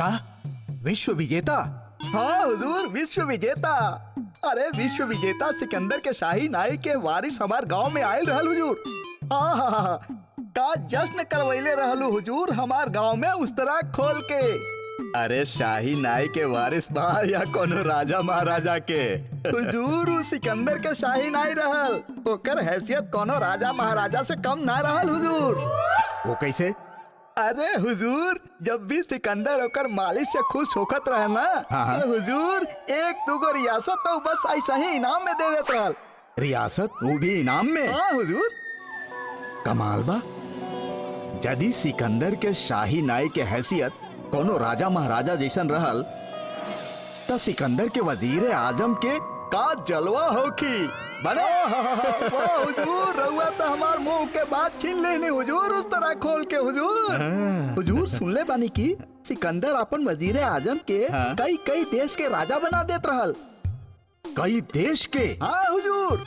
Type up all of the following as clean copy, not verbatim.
का विश्व विजेता? हाँ हुजूर, विश्व विजेता। अरे विश्व विजेता सिकंदर के शाही नाई के वारिस हमार गांव में आयल रहल हुजूर। हाँ हाँ हाँ, का जश्न करवैले रहलू हुजूर हमार गांव में उस तरह खोल के। अरे शाही नाई के वारिस बा या कोनो राजा महाराजा के? हुजूर उस सिकंदर के शाही नाई रहल, ओकर हैसियत कोनो राजा महाराजा से कम ना रहल हुजूर। वो कैसे? अरे हुजूर, जब भी सिकंदर होकर मालिक से खुश होकत रहे ना, हाँ। तो हुजूर एक दुगो रियासत तो बस ऐसा ही इनाम में दे देत रहल। रियासत? वो भी इनाम में? हाँ हुजूर। कमाल बा। यदि सिकंदर के शाही नाई के हैसियत कोनो राजा महाराजा जैसन रहल, तो सिकंदर के वजीर आजम के का जलवा होखी बने। वाह हुजूर, रउआ तो हमार मुंह के बात छीन लेनी हुजूर उस तरह खोल के। हुजूर हुजूर सुन ले बानी की सिकंदर अपन वजीर आजम के कई कई देश के राजा बना देत रहल। कई देश के? हाँ हुजूर।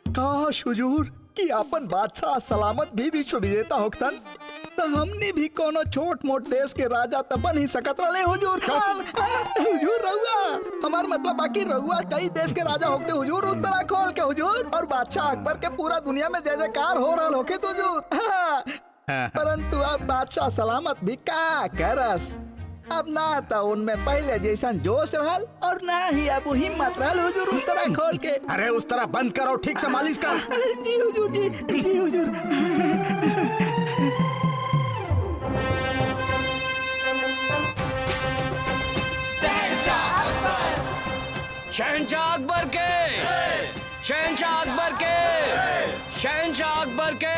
काश हुजूर कि अपन बादशाह सलामत भी विश्व विजेता होखतन, तो हमने भी कोनो छोट मोट देश के राजा तो बन ही सकत रहे हुजूर। हुजूर रहुआ हमार मतलब बाकी रहुआ कई देश के राजा होते हुजूर उस तरह खोल के हुजूर, और बादशाह अकबर के पूरा दुनिया में जय जयकार हो रहा होके तो हुजूर। परंतु अब बादशाह सलामत भी का करस। अब ना तो उनमें पहले जैसा जोश रहल और ना ही अब हिम्मत रहल हुजूर उस तरह खोल के। अरे उस तरह बंद करो, ठीक से मालिश कर। जी हुजूर, जी हुजूर। शहंशाह अकबर के, शहंशाह अकबर के, शहंशाह अकबर के,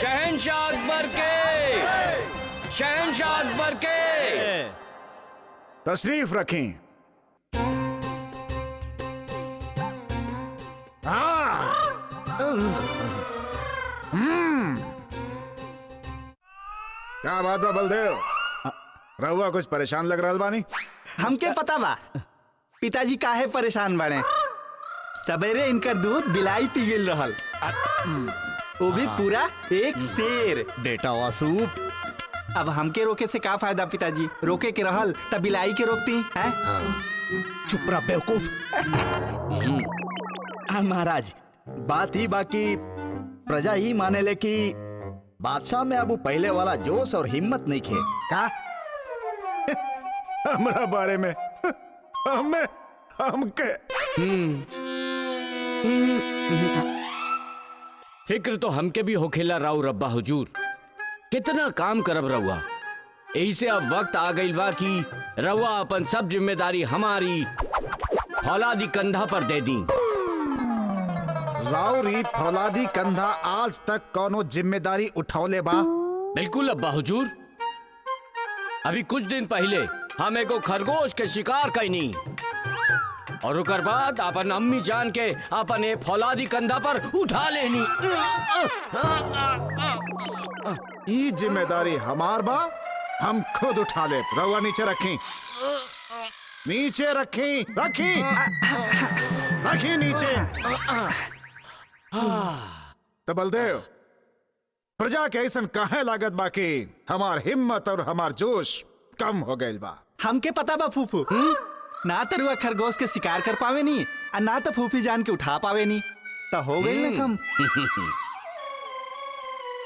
शहंशाह अकबर के, शहंशाह अकबर के। तशरीफ रखें। हाँ। क्या बात बा बलदेव? रहुआ कुछ परेशान लग रहा बानी? हमके पता बा पिताजी काहे परेशान बने। सवेरे इनकर दूध बिलाई पी गेल रहल, वो भी पूरा एक शेर। बेटा वासूप, अब हमके रोके से का फायदा पिताजी? रोके के रहल तब बिलाई के रोकती हैं? चुप रहा बेवकूफ। महाराज बात ही बाकी प्रजा ही माने ले कि बादशाह में अब पहले वाला जोश और हिम्मत नहीं खे का? हमारा बारे में हमें हमके फिक्र तो हमके भी होखेला राव रब्बा हुजूर। कितना काम करब रहुआ, यही से अब वक्त आ गई बा कि रहुआ अपन सब जिम्मेदारी हमारी फौलादी कंधा पर दे दी। राउरी फौलादी कंधा आज तक कोनो जिम्मेदारी उठौले बा? बिल्कुल अब्बा हुजूर। अभी कुछ दिन पहले हम एगो खरगोश के शिकार कैनी और उकर बाद अपन अम्मी जान के अपन ए फौलादी कंधा पर उठा लेनी। ई जिम्मेदारी हमार बा, हम खुद उठा ले। रहुआ नीचे रखी, नीचे रखी, रखी रखी नीचे। तो बलदेव, प्रजा के ऐसन काहे लागत बाकी हमार हिम्मत और हमार जोश कम हो गए बा? हमके पता बा फूफू, ना तो रुआ खरगोश के शिकार कर पावे नी और ना तो फूफी जान के उठा पावे नी, तो हो गई ना कम।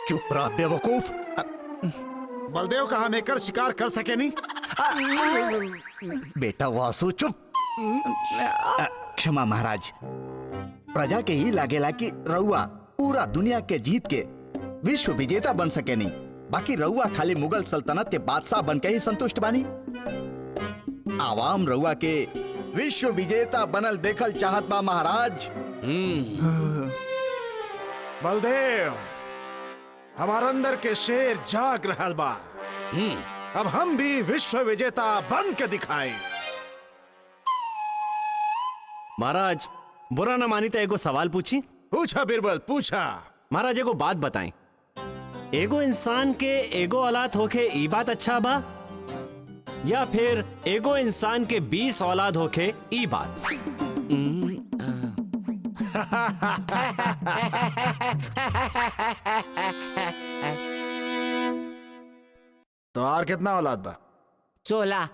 चुप रहा बेवकूफ। बलदेव का हम एकर शिकार कर सके नहीं? बेटा वासु चुप। क्षमा महाराज, प्रजा के ही लागेला कि रउआ पूरा दुनिया के जीत के विश्व विजेता बन सके नहीं, बाकी रउआ खाली मुगल सल्तनत के बादशाह बन के ही संतुष्ट बानी। आवाम रउआ के विश्व विजेता बनल देखल चाहत बा महाराज। बलदेव, हमारे अंदर के शेर जाग रहल बा। अब हम भी विश्व विजेता बन के दिखाए। महाराज बुरा ना मानी तो एगो सवाल पूछी? पूछा बिरबल, पूछा। महाराज एगो बात बताएं, एगो इंसान के एगो औलाद होके ई बात अच्छा बा, या फिर एगो इंसान के 20 औलाद होके ई बात? तो और कितना औलाद बा? 16।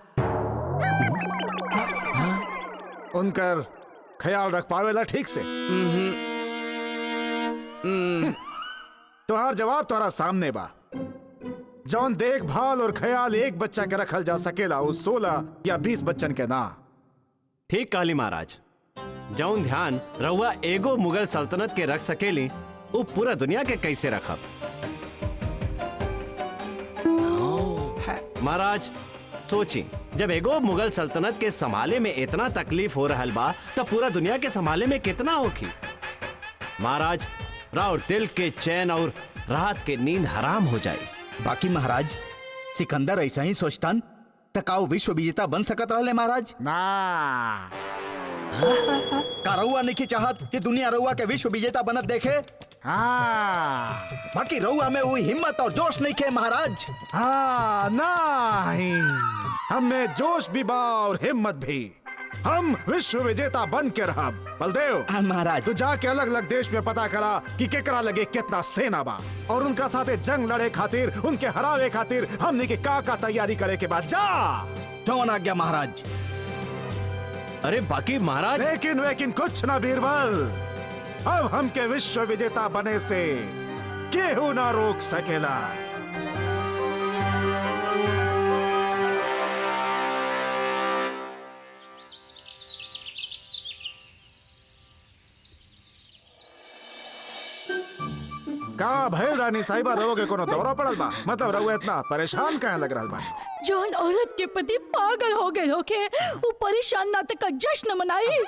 उनकर ख्याल रख पावेला ठीक से। तोहार जवाब तोहरा सामने बा। जौन देखभाल और ख्याल एक बच्चा के रखल जा सकेला उस 16 या 20 बच्चन के ना। ठीक कहली महाराज। जौन ध्यान रउआ एगो मुगल सल्तनत के रख सकेली वो पूरा दुनिया के कैसे रखब। महाराज सोची, जब एगो मुगल सल्तनत के संभाले में इतना तकलीफ हो रहल बा तब पूरा दुनिया के संभाले में कितना होगी। महाराज राउर दिल के चैन और रात के नींद हराम हो जाए। बाकी महाराज सिकंदर ऐसा ही सोचतन तकाऊ विश्व विजेता बन सकत रहले महाराज। ना का रउआ नहीं चाहत कि दुनिया रउआ के विश्व विजेता बनत देखे। हाँ बाकी रउआ में वो हिम्मत और जोश नहीं खे महाराज। हाँ नहीं, हमें जोश भी बा और हिम्मत भी। हम विश्व विजेता बन के रहब। बलदेव हाँ महाराज। तू जाके अलग अलग देश में पता करा कि केकरा लगे कितना सेना बा और उनका साथे जंग लड़े खातिर, उनके हरावे खातिर हमने के का तैयारी करे के बाद जा। जौन आज्ञा महाराज। अरे बाकी महाराज। लेकिन कुछ ना बीरबल, अब हमके विश्व विजेता बने से केहू ना रोक सकेला। का भइल रानी साहिबा, रहोगे कोनो दौरा पड़ल बा? मतलब रहुआ इतना परेशान काहे लग रहल बानी? जौन औरत के पति पागल हो गए होके वो परेशान नाते का जश्न मनाई।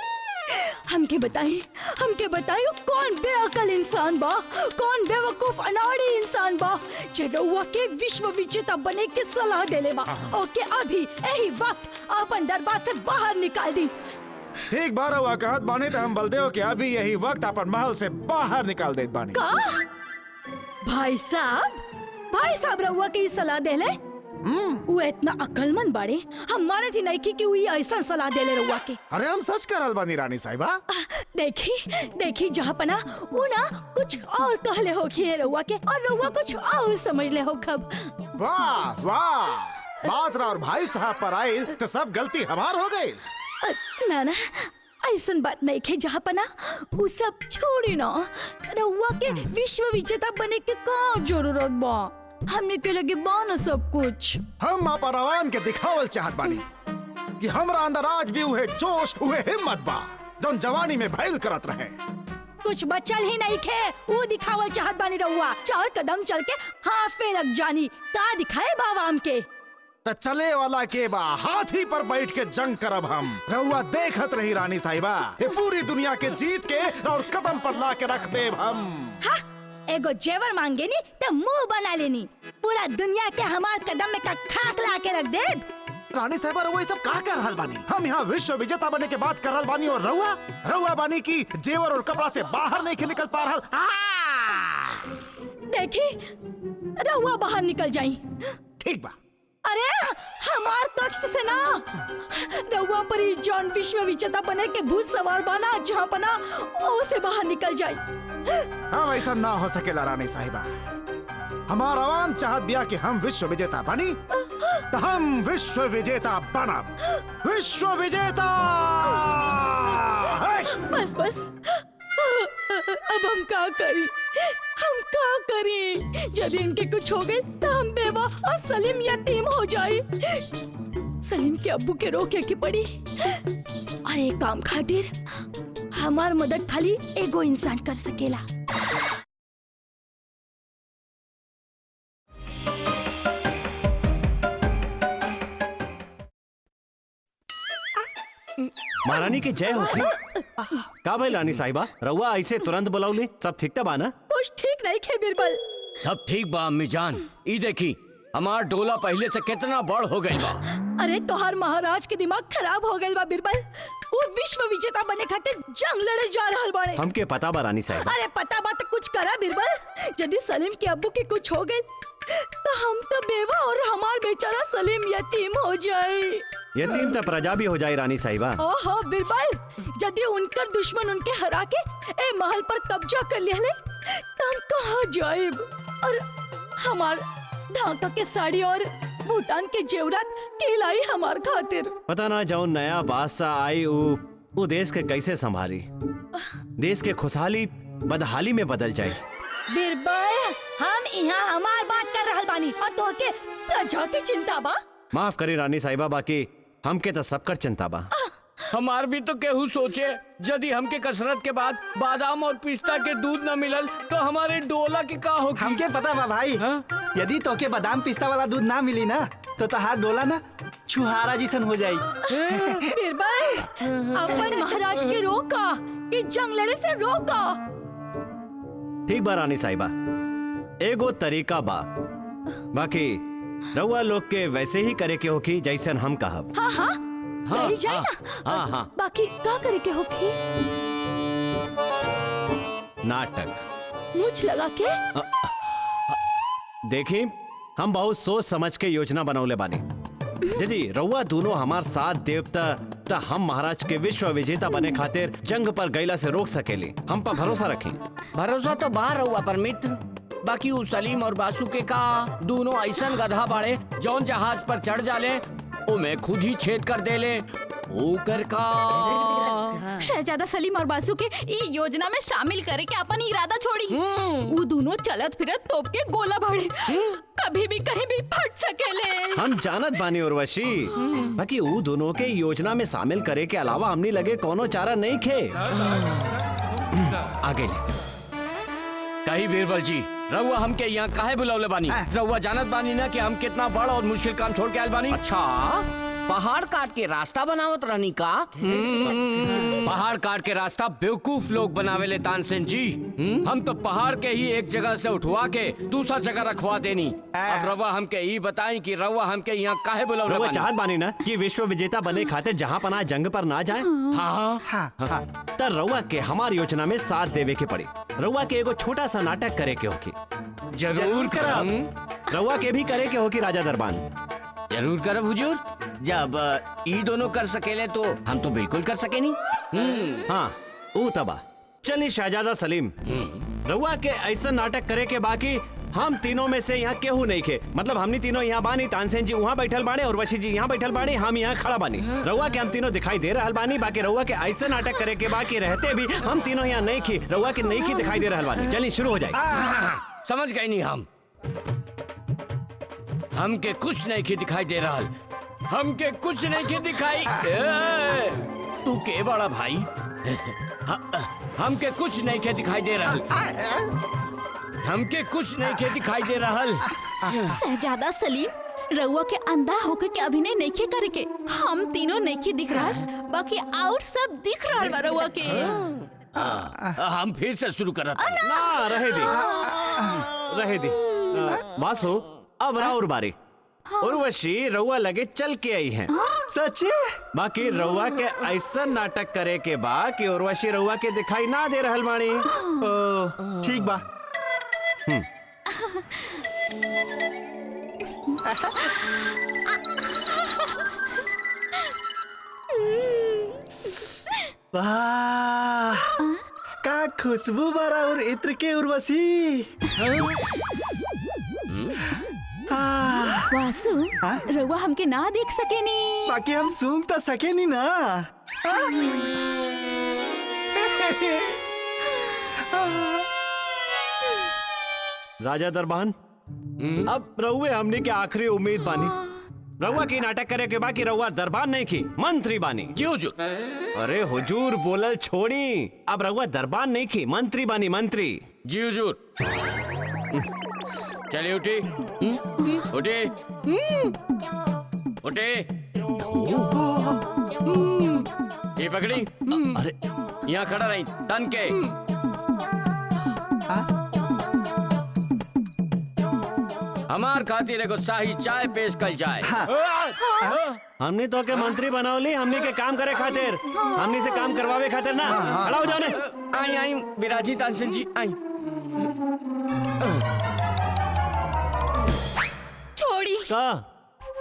हमके बताई वो कौन बेअकल इंसान बा, कौन बेवकूफ अनाड़ी इंसान बा जे रउआ के विश्व विजेता बने के सलाह देले बा। ओके अभी यही वक्त अपन दरबार से बाहर निकाल दी। ठीक बार हुआ कहत बानी तो हम बलदेव के अभी यही वक्त अपन महल से बाहर निकाल देत बानी। का भाई साहब रउआ के सलाह देले? वो इतना अकलमंद बाड़े, हम माने थी नहीं कि वो ऐसा सलाह देले रउआ के। अरे हम सच करल बानी रानी साहिबा। देखी जहाँ पना वो ना कुछ और कहले हो खिए रउआ के और रउआ कुछ और समझ ले हो खब। वाह वाह, बात और भाई साहब पर आई तो सब गलती हमार हो गई। ना ऐसा बात नहीं खे जहाँ पना वो सब छोड़ी ना। रउआ के विश्व विजेता बने के का जरूरत बा? हमने के लगे बानो सब कुछ। हम अपन आवाम के दिखावल चाहत बानी कि हमरा अंदर आज भी उहे जोश उहे हिम्मत बा जौन जवानी में भइल करत रहे। कुछ बचल ही नहीं खे, वो दिखावल चाहत बानी रउआ। 4 कदम चल के हाफे लग जानी, का दिखाए बावाम के? तो चले वाला के बा, हाथी पर बैठ के जंग करब हम। रहुआ देखत रही रानी साहिबा, ये पूरी दुनिया के जीत के और कदम पर ला के रख देब हम। हा? एगो जेवर मांगे नी तो मुंह बना लेनी, पूरा दुनिया के हमार कदम में का खाक ला के रख दे। रानी साहिबा रहुआ ये सब का कर रहल बानी? हम यहाँ विश्व विजेता बनने के बात कर रहल बानी और रहुआ बानी की जेवर और कपड़ा से बाहर नहीं निकल पा रहल। देखी रहुआ बाहर निकल जाई। ठीक बा। अरे हमार कक्ष से ना, रउआ पर ही जॉन विश्व विजेता बने के भूत सवार बना जहाँ पना ओ से बाहर निकल जाई। अब ऐसा ना हो सकेला रानी साहिबा। हमारा आवाम चाहत बिया कि हम विश्व विजेता बनी तो हम विश्व विजेता बनब। विश्व विजेता। बस अब हम का करी? जब इनके कुछ हो गए तो हम बेवा और सलीम यतीम हो जाए। सलीम के अब्बू के रोके की पड़ी। और एक काम खातिर हमार मदद खाली एगो इंसान कर सकेला। महारानी की जय हो। का भाई रानी साहिबा, रउआ ऐसे तुरंत बुलाऊली? सब ठीक था बाना? कुछ ठीक नहीं खे बिरबल। सब ठीक बा अम्मी जान। ई देखी हमार डोला पहले से कितना बड़ हो गई बा। अरे तोहार महाराज के दिमाग खराब हो गई बा बिरबल। वो विश्व विजेता बने खातिर जंग लड़े जा रहल बाड़े। हमके पता बा रानी साहिबा। अरे पता बा तो कुछ करा बिरबल। यदि सलीम के अब्बू के कुछ हो गए तो हम तो बेवा और हमार बेचारा सलीम यतीम हो जाए। यतीम तो प्रजा भी हो जाए रानी साहिबा। ओहो बिरबल, यदि उनकर दुश्मन उनके हरा के ए महल पर कब्जा कर लिया ले तो हम कहाँ जाएब? और हमार धाका के साड़ी और भूटान के जेवरात के लाई हमार खातिर। पता ना जाऊं नया बादशाह आई वो देश के कैसे संभाली। देश के खुशहाली बदहाली में बदल जाए। बीरबल, हम यहाँ हमार बात कर रहल बानी और तो के प्रजा की चिंता बा। माफ करी रानी साहिबा, बाकी हमके तो सबकर चिंता बा। हमार भी तो केहू सोचे यदि हमके कसरत के बाद बादाम और पिस्ता के दूध न मिलल तो हमारे डोला के का होगी। हमके पता बा भाई, यदि तोके बादाम पिस्ता वाला दूध ना मिली ना तो तहार डोला ना छुहारा जैसन हो जाई। बीरबल, अपन महाराज के रोका, कि जंग लड़े से रोका। ठीक बा रानी साहिबा, एगो तरीका बा, बाकी रउआ लोग के वैसे ही करे के होखी जैसन हम कहब। हाँ हाँ, करी जाए ना। हाँ हाँ। बाकी का करे के होखी? नाटक मुझ लगा के। देखी, हम बहुत सोच समझ के योजना बनौले बानी। यदि रउआ दोनों हमार साथ देवता तो हम महाराज के विश्व विजेता बने खातिर जंग पर गैला से रोक सकेली। हम पर भरोसा रखें। भरोसा तो बाहर रहुआ पर मित्र, बाकी उ सलीम और बासु के का दोनों ऐसन गधा बाड़े जौन जहाज पर चढ़ जाले उमे खुद ही छेद कर देले। ओकर का शहजादा सलीम और बासु के ई योजना में शामिल करे के अपन इरादा छोड़ी। वो दोनों चलत फिरत तोप के गोला बाड़े, कभी भी कहीं भी फट सकेले। हम जानत बानी उर्वशी, बाकी वो दोनों के योजना में शामिल करे के अलावा हमने लगे कोनो चारा नहीं खे। आगे ले। कही बीरबल जी, रहुआ हमके यहाँ काहे बुलावले बानी? रहुआ जानत बानी ना कि हम कितना बड़ और मुश्किल काम छोड़ के आयल बानी। अच्छा, पहाड़ काट के रास्ता बनावत रहनी का? पहाड़ काट के रास्ता बेवकूफ लोग बनावेले तानसेन जी। हम तो पहाड़ के ही एक जगह से उठवा के दूसरा जगह रखवा देनी। अब रवा हमके ही बताई कि रवा हमके यहाँ काहे बुलावले रउआ बानी? चाहत बानी ना कि विश्व विजेता बने खातिर जहाँ पनाह जंग पर ना जाए। हाँ, त रउआ के हमार योजना में साथ देवे के पड़ी। रउआ के एगो छोटा सा नाटक करे के होगी। जरूर करब। रउआ के भी करे के होगी राजा दरबान। जरूर करब हुजूर। जब ई दोनों कर सकेले तो हम तो बिल्कुल कर सकेनी। हाँ, ऊ तबा। चलिए शहजादा सलीम, रउआ के ऐसा नाटक करे के बाकी हम तीनों में से यहाँ केहू नहीं खे। मतलब हमनी तीनों यहाँ बानी, तानसेन जी वहाँ बैठल बाड़े और वशी जी यहाँ बैठल बाड़े, हम यहाँ खड़ा बानी। रउआ के हम तीनों दिखाई दे रहल बानी, बाकी रउआ के ऐसा नाटक करे के बाकी रहते भी हम तीनों यहाँ नहीं खी, रउआ के नहीं खी दिखाई दे रहल बानी। चलिए शुरू हो जाए। समझ गई नहीं हम। हमके कुछ नहीं की दिखाई दे रहा। हमके कुछ नहीं की दिखाई। तू के बड़ा भाई? हमके कुछ नहीं के दिखाई दे रहा। हमके कुछ नहीं के दिखाई दे रहा। शहजादा सलीम, रउआ के अंधा होके के अभिनय नहीं खे करे के। हम तीनों नहीं खे दिख रहा, बाकी और सब दिख रहा बा रउआ के। हम फिर से शुरू कर रहे थे। ना, रहे दी। बासु, अब राउर बारी। उर्वशी रउआ लगे चल के आई हैं। सच्ची? बाकी रउआ के ऐसा नाटक करे के बा कि उर्वशी रउआ के दिखाई ना दे रहल बानी। ओ, ठीक बा। वाह, का खुशबू बारा और इत्र के उर्वशी। वासु, रउआ हमके ना देख सकेनी। बाकी हम सूंघ तो सके नहीं ना। राजा दरबान, अब रउए हमने के आखिरी उम्मीद बानी। रउआ की नाटक करे के बाकी रउआ दरबान नहीं की, मंत्री बानी। जी हुजूर। अरे हुजूर बोलल छोड़ी, अब रउआ दरबान नहीं की, मंत्री बानी, मंत्री। जी हुजूर। चलिए उठी। उठे उठे। ये पकड़ी। अरे यहाँ खड़ा रही तन के। हमार खातिर एगो शाही चाय पेश कल जाए। हमने तो के मंत्री बनावली, हमने के काम करे खातिर, हमने से काम करवावे खातिर ना। खड़ा हो जाओ ने। आई आई बिराजी तानसेन जी आई। छोड़ी का?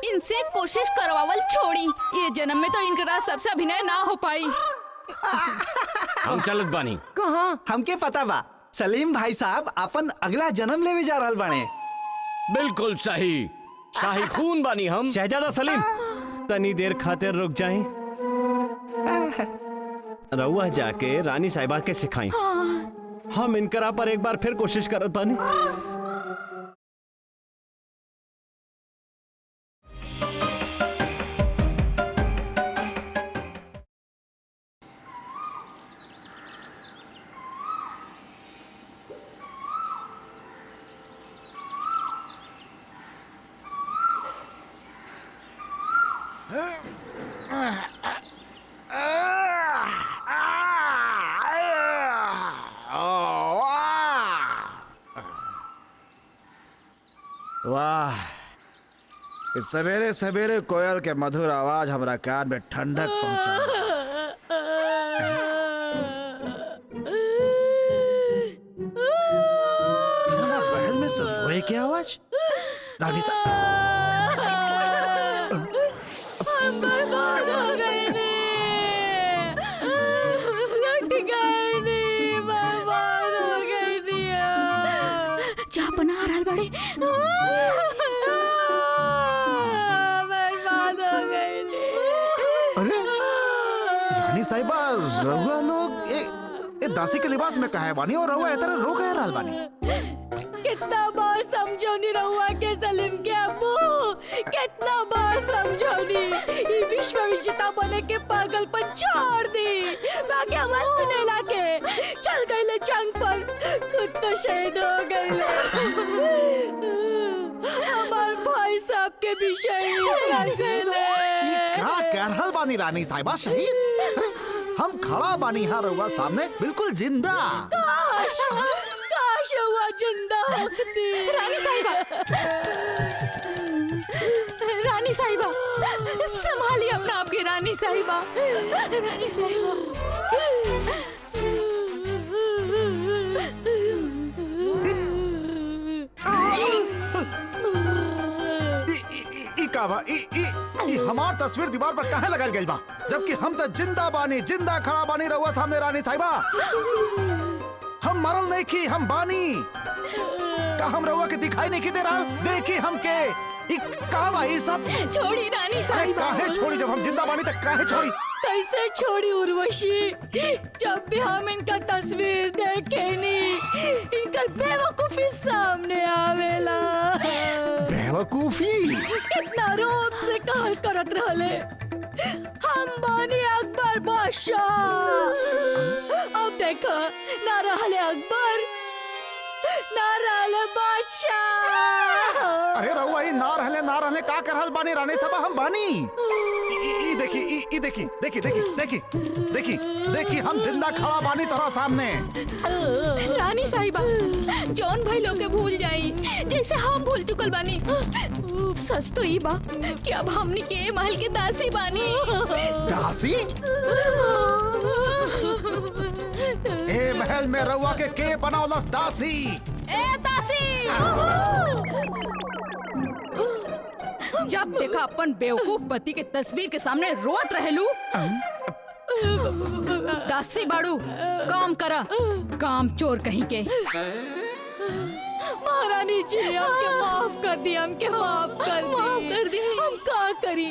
इनसे कोशिश करवावल छोड़ी। ये जन्म में तो इनका सबसे अभिनय ना हो पाई। हम चलत बानी। कहाँ? हमके पता बा, सलीम भाई साहब अपन अगला जन्म लेवे जा रहल बाने। बिल्कुल सही। शाही खून बानी हम। शहजादा सलीम, तनी देर खातिर रुक जाएं। रउआ जाके रानी साहिबा के सिखाई। हम इनकरा पर एक बार फिर कोशिश करत बानी। वाह, इस सवेरे सवेरे कोयल के मधुर आवाज हमरा कान में ठंडक पहुंचा। महल में से रोए की आवाज? रानी बर्बाद हो गए ने, लुट गए ने, बर्बाद हो गए ने। जा बना रहल बड़े। बर्बाद हो गए ने। अरे रानी साहिबा, रहुआ लोग ए दासी के लिबास में कहे बानी और रहुआ इतना रो कहे रहल बानी? कितना बार समझौनी रहुआ के सलीम के अब्बू, कितना बार समझौनी। ये विश्व विजेता बने के पागलपन छोड़ दी। बाकी हमारे सुने लाके चल गए ले जंग पर, खुद तो शहीद हो गए। हमारे भाई साहब के भी शहीद कर देले। क्या कह रहल बानी रानी साहिबा? शहीद? हम खड़ा बानी यहाँ रहुआ सामने बिल्कुल जिंदा। काश काश हुआ जिंदा होती। रानी साहिबा, रानी साहिबा, संभालिए अपना आपकी रानी साहिबा, रानी साहिबा। हमार तस्वीर दीवार पर काहे लगाई गई बा, जबकि हम तो जिंदा बानी, जिंदा खड़ा बानी रहुआ सामने रानी साहिबा। हम मरल नहीं की, हम बानी। का हम रहुआ के दिखाई नहीं की दे रहा? देखी हमके कहा बा ये सब? छोड़ी रानी साहिबा। काहे छोड़ी? जब हम जिंदा बानी तो काहे छोड़ी? कैसे छोड़ी उर्वशी? जब भी हम इनका तस्वीर देखे नी, इनका बेवकूफी सामने आवेला। बेवकूफी? कितना रूप से कहल करत रहले, हम बानी अकबर बादशाह। अब देखो, ना रहले अकबर, ना रहले बादशाह। अरे रहुआ ये ना रहले का करहल बानी रानी साहिबा? हम बानी। देखी हम जिंदा खड़ा बानी तोरा सामने। रानी साहिबा, जौन भाई लोग के भूल जाई जैसे हम भूल चुकल बानी। सच तो ई बा कि अब हमनी के महल के दासी बानी। दासी? ए महल में रहुआ के बनावलस दासी? ए दासी! जब देखा अपन बेवकूफ पति के तस्वीर के सामने रोत रहलू। दासी बाड़ू, काम करा, काम चोर कहीं के। महारानी जी, हमके माफ कर दी, हमके माफ कर दी। हम का करी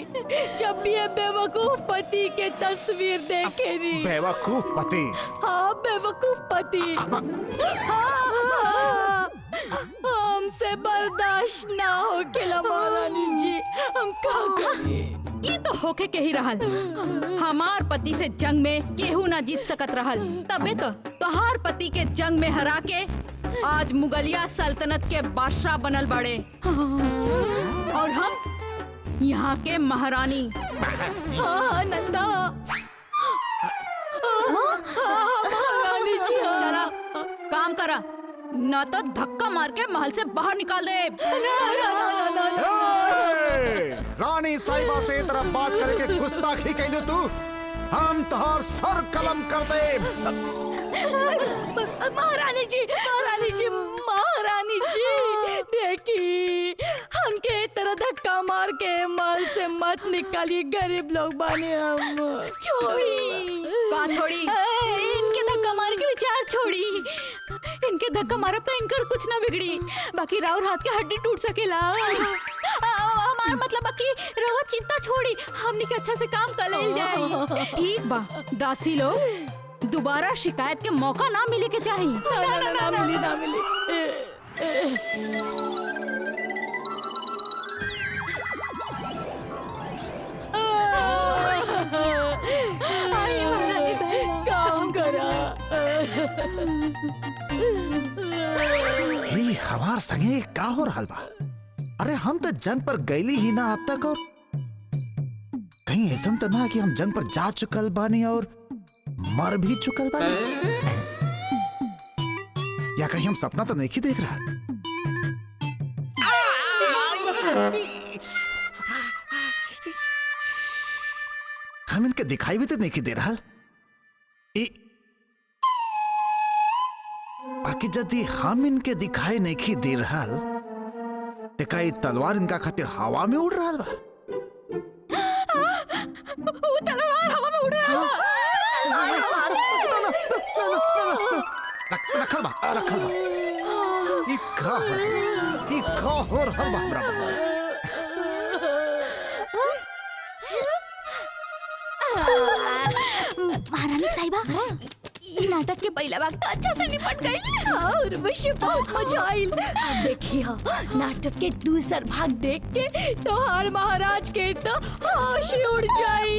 जब भी ये बेवकूफ पति के तस्वीर देखे नी? बेवकूफ पति? हाँ, बेवकूफ पति। हाँ, हमसे बर्दाश्त ना हो खेला महारानी जी, हम का करी? ये तो होके के ही रहल। हमार पति से जंग में केहू ना जीत सकत रहल, तबे तो तोहार पति के जंग में हरा के आज मुगलिया सल्तनत के बादशाह बनल बड़े। और हम यहाँ के महारानी। हाँ नंदा, महारानी जी। चला काम करा, न तो धक्का मार के महल से बाहर निकाल दे। रानी साहिबा से इस तरह बात करे के गुस्ताखी कह तू, हम तोहर सर कलम कर दे। महारानी जी, महारानी जी, महारानी जी, देखी हमके तरह धक्का मार के महल से मत निकालिए, गरीब लोग बाने हम। छोड़ी का छोड़ी? इनके धक्का मार के विचार छोड़ी। इनके धक्का मारब तो इनकर कुछ ना बिगड़ी, बाकी राउर हाथ के हड्डी टूट सकेला। हमार मतलब बाकी रवा चिंता छोड़ी, हमनी के अच्छा से काम कर लेल जाए। ठीक बा दासी लोग, दोबारा शिकायत के मौका ना मिले के चाहिए। ना मिली। आई महारानी साहब, काम करा। ही हमार संगे का हो रहल बा? अरे हम तो जंग पर गईली ही ना अब तक, और कहीं ऐसा तो ना कि हम जंग पर जा चुकल बानी और मर भी चुकल बानी, या कहीं हम सपना तो नहीं देख रहा? हम इनके दिखाई भी तो नहीं दे रहा। बाकी यदि हम इनके दिखाई नहीं दे रहा तो का तलवार इनका खातिर हवा में उड़ रहा बा? वो तलवार हवा में उड़ रहा है। रखल बा। ई का हो रहल बा हमरा बा? महारानी साहिबा, ये नाटक के पहला भाग तो अच्छा से निपट गई और मुझे बहुत मजा आइल। अब देखिए नाटक के दूसर भाग देख के तो हर महाराज के तो होश ही उड़ जाई।